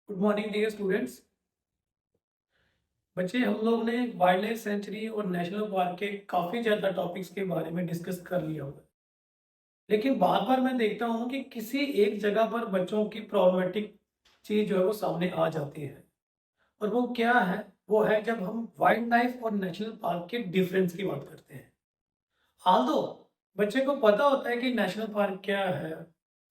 Good morning dear students. बच्चे, हम लोग ने वाइल्ड लाइफ सेंचुरी और नेशनल पार्क के काफ़ी ज़्यादा टॉपिक्स के बारे में डिस्कस कर लिया होगा। लेकिन बार बार मैं देखता हूँ कि किसी एक जगह पर बच्चों की प्रॉब्लमेटिक चीज़ जो है वो सामने आ जाती है। और वो क्या है? वो है जब हम वाइल्ड लाइफ और नेशनल पार्क के डिफरेंस की बात करते हैं। हाल दो बच्चे को पता होता है कि नेशनल पार्क क्या है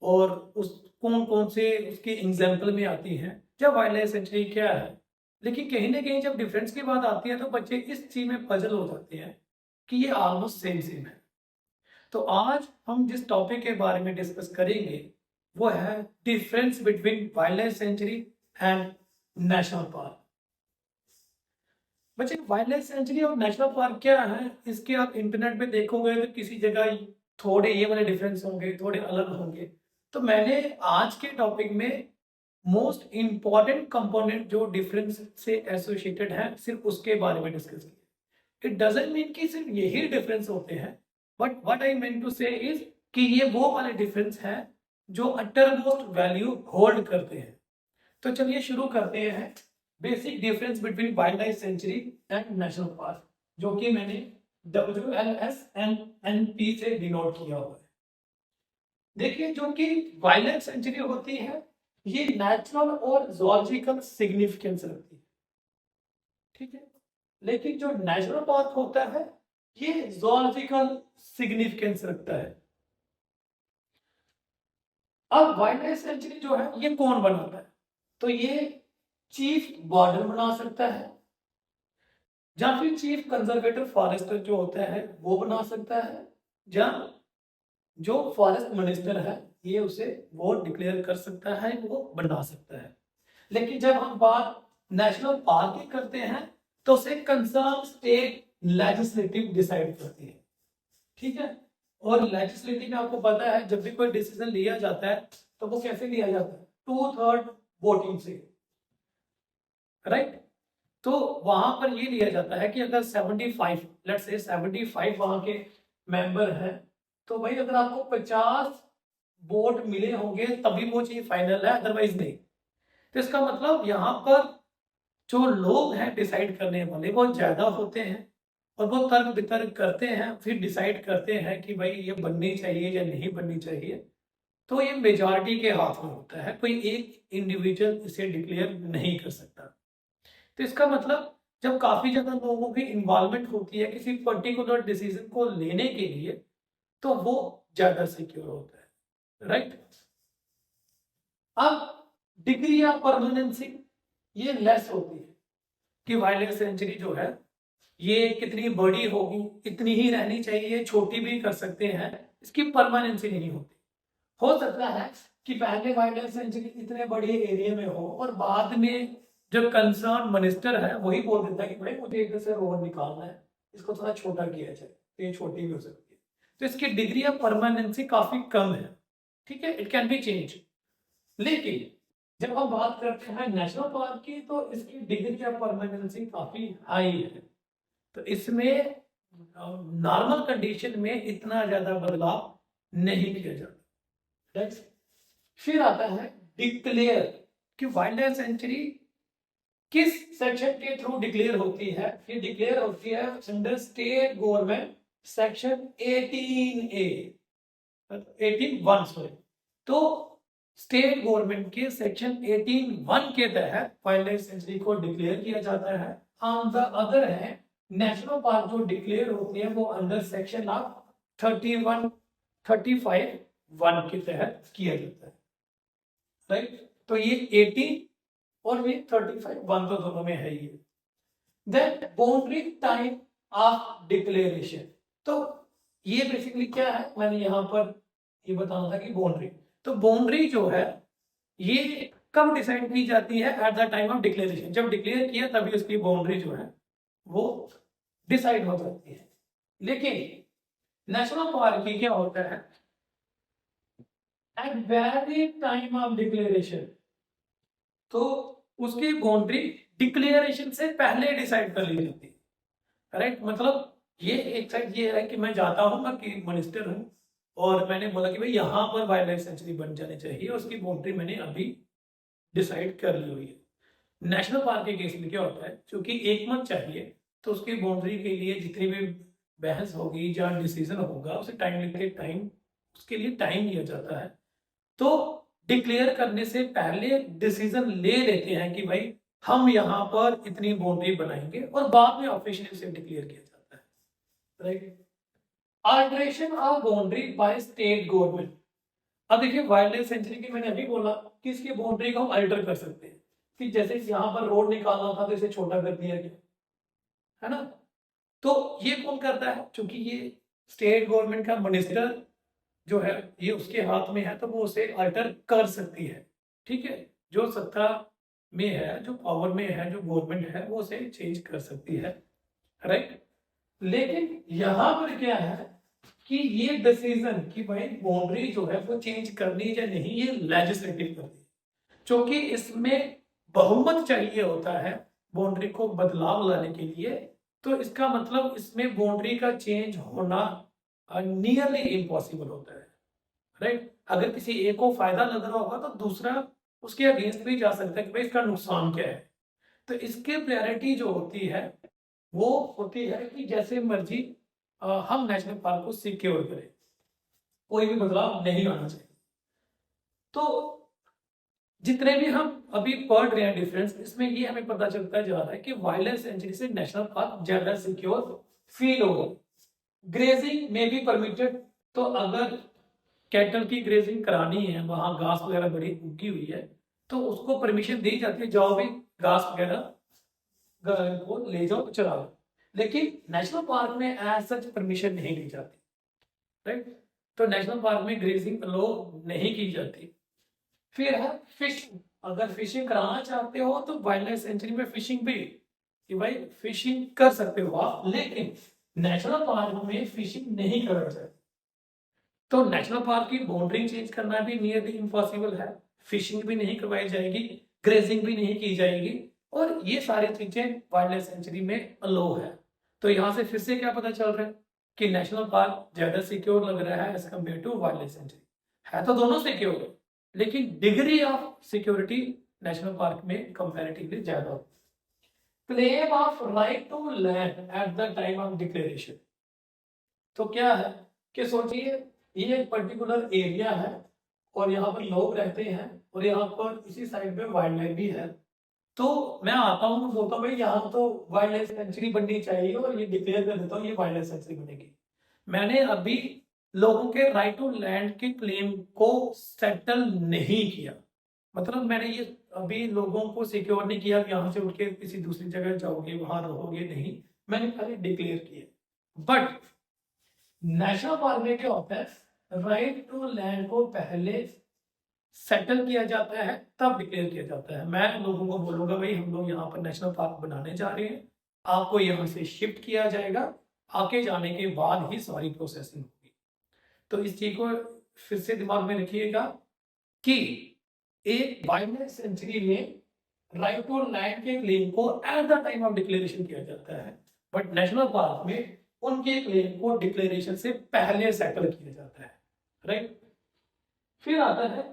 और उस कौन कौन से उसके एग्जाम्पल में आती है, जब वाइल्ड लाइफ सेंचुरी क्या है। लेकिन कहीं ना कहीं जब डिफरेंस की बात आती है तो बच्चे इस चीज में पजल हो जाते हैं कि ये ऑलमोस्ट सेम सेम है। तो आज हम जिस टॉपिक के बारे में डिस्कस करेंगे वो है difference between wild life century and national park. बच्चे, वाइल्ड लाइफ सेंचुरी और नेशनल पार्क क्या है, इसके आप इंटरनेट पे देखोगे तो किसी जगह थोड़े ये वाले डिफरेंस होंगे, थोड़े अलग होंगे। तो मैंने आज के टॉपिक में मोस्ट इंपॉर्टेंट कंपोनेंट जो डिफरेंस से एसोसिएटेड है सिर्फ उसके बारे में डिस्कस किया। इट डजंट मीन कि सिर्फ यही डिफरेंस होते हैं, but what I mean to say is कि ये वो वाले डिफरेंस हैं जो अटर मोस्ट वैल्यू होल्ड करते हैं। तो चलिए शुरू करते हैं basic difference between wild life century and national park, जो कि मैंने WLSNNP से डिनोट किया हुआ है। देखिए, जो कि वाइल्ड लाइफ सेंचुरी होती है ये नेचुरल और जोलॉजिकल सिग्निफिकेंस रखती है, ठीक है। लेकिन जो नेशनल पार्क होता है ये जोलॉजिकल सिग्निफिकेंस रखता है। अब वाइल्ड लाइफ सेंचुरी जो है ये कौन बनाता है? तो ये चीफ वार्डन बना सकता है, या फिर चीफ कंजर्वेटर फॉरेस्टर जो होता है वो बना सकता है, या जो फॉरेस्ट मिनिस्टर है ये उसे वो डिक्लेयर कर सकता है, वो बना सकता है। लेकिन जब हम बात नेशनल पार्क की करते हैं तो उसे कंसर्न स्टेट लेजिस्लेटिव डिसाइड करती है, ठीक है। और लेजिस्लेटिव में आपको पता है जब भी कोई डिसीजन लिया जाता है तो वो कैसे लिया जाता है? 2/3 वोटिंग से, राइट। तो वहां पर ये लिया जाता है कि अगर 75, लेट्स से 75 वहां के मेंबर हैं, तो भाई अगर आपको 50 वोट मिले होंगे तभी वो चीज फाइनल है, अदरवाइज नहीं। तो इसका मतलब यहाँ पर जो लोग हैं डिसाइड करने वाले वो ज्यादा होते हैं और वो तर्क वितर्क करते हैं, फिर डिसाइड करते हैं कि भाई ये बननी चाहिए या नहीं बननी चाहिए। तो ये मेजॉरिटी के हाथ में होता है, कोई एक इंडिविजुअल इसे डिक्लेयर नहीं कर सकता। तो इसका मतलब जब काफी ज्यादा लोगों की इन्वॉल्वमेंट होती है किसी पर्टिकुलर डिसीजन को लेने के लिए तो वो ज्यादा सिक्योर होता है, राइट। अब डिग्री ऑफ परमानेंसी ये लेस होती है कि वाइल्ड लाइफ सेंचुरी जो है ये कितनी बड़ी होगी, इतनी ही रहनी चाहिए, छोटी भी कर सकते हैं, इसकी परमानेंसी नहीं होती। हो सकता है कि पहले वाइल्ड लाइफ सेंचुरी इतने बड़े एरिया में हो और बाद में जो कंसर्न मिनिस्टर है वही बोल देता है कि भाई मुझे इधर से रोड निकालना है, इसको थोड़ा छोटा किया जाए, तो ये छोटी भी हो सकती है। तो इसकी डिग्री ऑफ परमानेंसी काफी कम है, ठीक है, इट कैन बी चेंज। लेकिन जब हम बात करते हैं नेशनल पार्क की तो इसकी डिग्री ऑफ परमानेंसी काफी हाई है। तो इसमें नॉर्मल कंडीशन में इतना ज्यादा बदलाव नहीं किया जाता। नेक्स्ट, फिर आता है डिक्लेयर कि वाइल्ड लाइफ सेंचुरी किस सेक्शन के थ्रू डिक्लेयर होती है। ये डिक्लेयर होती है under state government section 18A, 18(1) sorry. तो स्टेट गवर्नमेंट के सेक्शन 18(1) के तहत वाइल्ड लाइफ सेंचुरी को डिक्लेयर किया जाता है। ऑन द अदर है नेशनल पार्क जो डिक्लेयर होती है वो अंडर सेक्शन ऑफ 31, 35(1) के तहत किया जाता है, राइट। तो ये 18 और ये 35(1) तो दोनों में है ही। Then boundary time of declaration, तो ये बेसिकली क्या है, मैंने यहाँ पर ये बताना था कि बाउंड्री, तो बाउंड्री जो है ये कब डिसाइड की जाती है? Eight the time of declaration, जब डिक्लेयर किया तभी उसकी बाउंड्री जो है वो डिसाइड हो जाती है। लेकिन नेशनल पार्क की क्या होता है, at very time of declaration, तो उसकी बाउंड्री डिक्लेरेशन से पहले डिसाइड कर ली जाती है, राइट। मतलब ये एक साइड ये है कि मैं जाता हूँ, मैं कि मिनिस्टर हूँ और मैंने बोला कि भाई यहाँ पर वाइल्ड लाइफ सेंचुरी बन जानी चाहिए, उसकी बाउंड्री मैंने अभी डिसाइड कर ली हुई है। नेशनल पार्क के केस में क्या होता है, क्योंकि 1 मंथ चाहिए तो उसकी बाउंड्री के लिए जितनी भी बहस होगी या डिसीजन होगा उसे टाइम उसके लिए टाइम लिया जाता है। तो डिक्लेयर करने से पहले डिसीजन ले लेते हैं कि भाई हम यहाँ पर इतनी बाउंड्री बनाएंगे और बाद में ऑफिशियली उसे डिक्लेयर किया जाता है, right. Alteration of boundary by state government. अब देखिए वाइल्ड लाइफ सेंचुरी की मैंने अभी बोला कि इसकी बाउंड्री को हम अल्टर कर सकते हैं, कि जैसे यहाँ पर रोड निकालना था तो इसे छोटा कर दिया गया, है ना। तो ये कौन करता है, क्योंकि ये स्टेट गवर्नमेंट का मिनिस्टर जो है ये उसके हाथ में है, तो वो उसे अल्टर कर सकती है, ठीक है। जो सत्ता में है, जो पावर में है, जो गवर्नमेंट है, वो उसे चेंज कर सकती है, राइट। लेकिन यहाँ पर क्या है कि ये डिसीजन कि भाई बाउंड्री जो है वो चेंज करनी या नहीं, ये लेजिस्लेटिव करती है, क्योंकि इसमें बहुमत चाहिए होता है बाउंड्री को बदलाव लाने के लिए। तो इसका मतलब इसमें बाउंड्री का चेंज होना नियरली इम्पॉसिबल होता है, राइट। अगर किसी एक को फायदा लग रहा होगा तो दूसरा उसके अगेंस्ट भी जा सकता है कि भाई इसका नुकसान क्या है। तो इसकी प्रायोरिटी जो होती है वो होती है कि जैसे मर्जी हम नेशनल पार्क को सिक्योर करें, कोई भी बदलाव नहीं आना चाहिए। तो जितने भी हम अभी पढ़ रहे हैं डिफरेंस, इसमें ये हमें पता चलता जा रहा है कि वाइल्ड लाइफ सेंचुरी से नेशनल पार्क ज्यादा सिक्योर फील होगा। ग्रेजिंग में भी परमिटेड, तो अगर कैटल की ग्रेजिंग करानी है, वहां घास वगैरह बड़ी उगी हुई है, तो उसको परमिशन दी जाती है, जाओ भी घास वगैरह को ले जाओ चराओ। लेकिन नेशनल पार्क में एज सच परमिशन नहीं दी जाती, राइट। तो नेशनल पार्क में ग्रेजिंग लो नहीं की जाती। फिर है फिशिंग। अगर फिशिंग कराना चाहते हो तो वाइल्ड लाइफ सेंचुरी में फिशिंग भी, कि भाई फिशिंग कर सकते हो आप, लेकिन नेशनल पार्क में फिशिंग नहीं करना चाहिए। तो नेशनल पार्क की बाउंड्री चेंज करना भी नियरली इम्पॉसिबल है, फिशिंग भी नहीं करवाई जाएगी, ग्रेजिंग भी नहीं की जाएगी, और ये सारी चीजें वाइल्ड लाइफ सेंचुरी में अलो है। तो यहाँ से फिर से क्या पता चल रहा है कि नेशनल पार्क ज्यादा सिक्योर लग रहा है as compare to wild life sanctuary. है तो दोनों सिक्योर है, लेकिन degree of security national park में कंपैरेटिवली ज्यादा होती है। Claim of right to land at the time of declaration. तो क्या है कि सोचिए ये एक पर्टिकुलर एरिया है और यहाँ पर लोग रहते हैं और यहाँ पर इसी साइड में वाइल्ड लाइफ भी है। तो मैं आता हूँ बोलता हूँ भाई यहाँ तो वाइल्ड लाइफ सेंचुरी बननी चाहिए और ये डिक्लेयर कर देता हूँ ये वाइल्ड लाइफ सेंचुरी बनेगी। मैंने अभी लोगों के राइट टू लैंड के क्लेम को सेटल नहीं किया, मतलब मैंने ये अभी लोगों को सिक्योर नहीं किया यहाँ से उठ के किसी दूसरी जगह जाओगे वहां रहोगे, नहीं, मैंने खाली डिक्लेयर किया। बट नेशनल पार्क में क्या होता है, राइट टू लैंड को पहले सेटल किया जाता है तब डिक्लेयर किया जाता है। मैं लोगों को बोलूंगा भाई हम लोग यहाँ पर नेशनल पार्क बनाने जा रहे हैं, आपको यहाँ से शिफ्ट किया जाएगा, आके जाने के बाद ही सारी प्रोसेसिंग होगी। तो इस चीज को फिर से दिमाग में रखिएगा कि एक वाइल्ड लाइफ सेंचुरी में राइट टू लैंड के क्लेम को eight the time of declaration किया जाता है, बट नेशनल पार्क में उनके क्लेम को डिक्लेरेशन से पहले सेटल किया जाता है, राइट। फिर आता है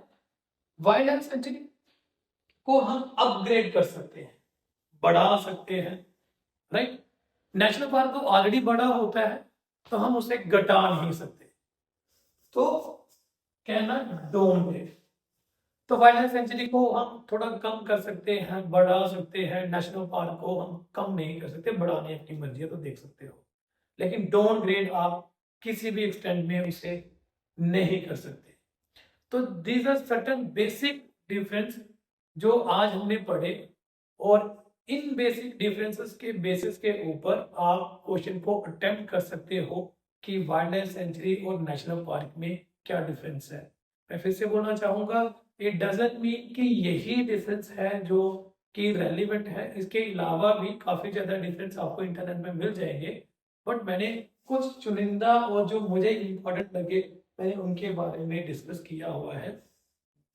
वाइल्ड लाइफ सेंचुरी को हम अपग्रेड कर सकते हैं, बढ़ा सकते हैं, राइट। नेशनल पार्क तो ऑलरेडी बड़ा होता है तो हम उसे घटा नहीं सकते, तो कहना डोंट है। तो वाइल्ड लाइफ सेंचुरी को हम थोड़ा कम कर सकते हैं, बढ़ा सकते हैं, नेशनल पार्क को हम कम नहीं कर सकते, बढ़ाने अपनी मर्जी है तो देख सकते हो, लेकिन डाउन ग्रेड आप किसी भी एक्सटेंट में उसे नहीं कर सकते। तो these are certain basic difference जो आज हमने पढ़े, और इन बेसिक डिफरेंसेस के बेसिस के ऊपर आप क्वेश्चन को अटेम्प्ट कर सकते हो कि वाइल्ड लाइफ सेंचुरी और नेशनल पार्क में क्या डिफरेंस है। मैं फिर से बोलना चाहूंगा, इट डजंट मीन कि यही डिफरेंस है जो कि रेलिवेंट है, इसके अलावा भी काफी ज्यादा डिफरेंस आपको इंटरनेट में मिल जाएंगे, बट मैंने कुछ चुनिंदा और जो मुझे इंपॉर्टेंट लगे मैंने उनके बारे में डिस्कस किया हुआ है,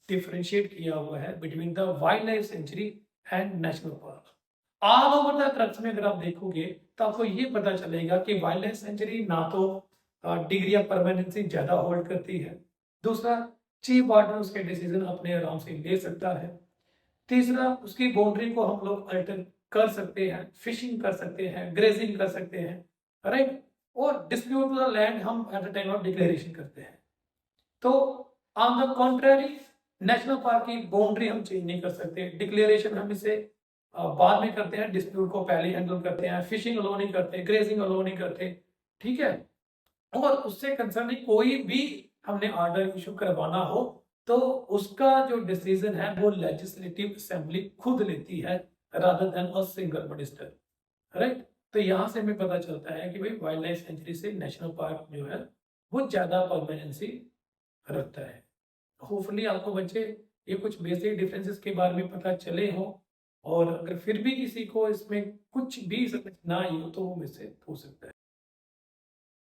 डिफरेंशिएट किया हुआ है between the wild life century and national park. All over the crux में अगर आप देखोगे तो आपको ये पता चलेगा कि वाइल्ड लाइफ सेंचुरी ना तो डिग्री ऑफ परमानेंसी ज्यादा होल्ड करती है, दूसरा चीफ वार्डन उसके डिसीजन अपने आराम से ले सकता है, तीसरा, उसकी बाउंड्री को हम लोग अल्टर कर सकते हैं, फिशिंग कर सकते हैं, ग्रेजिंग कर सकते हैं, राइट। और डिस्प्यूट द लैंड हम eight the time of declaration करते हैं। तो on the contrary, national park की बाउंड्री हम चेंज नहीं कर सकते, डिक्लेरेशन हम इसे बाद में करते हैं, डिस्प्यूट को पहले हैंडल करते हैं, फिशिंग अलो नहीं करते, ग्रेजिंग अलो नहीं करते, ठीक है। और उससे कंसर्निंग कोई भी हमने ऑर्डर इशू करवाना हो तो उसका जो डिसीजन है वो लेजिस्लेटिव असेंबली खुद लेती है, rather than a single minister, right. तो यहाँ से हमें पता चलता है कि भाई वाइल्ड लाइफ सेंचुरी से नेशनल पार्क जो है वो ज्यादा परमानेंसी रखता है। होपफुली आपको बच्चे ये कुछ बेसिक डिफरेंसेस के बारे में पता चले हो, और अगर फिर भी किसी को इसमें कुछ भी समझ ना आई हो तो वो मुझसे पूछ सकता है।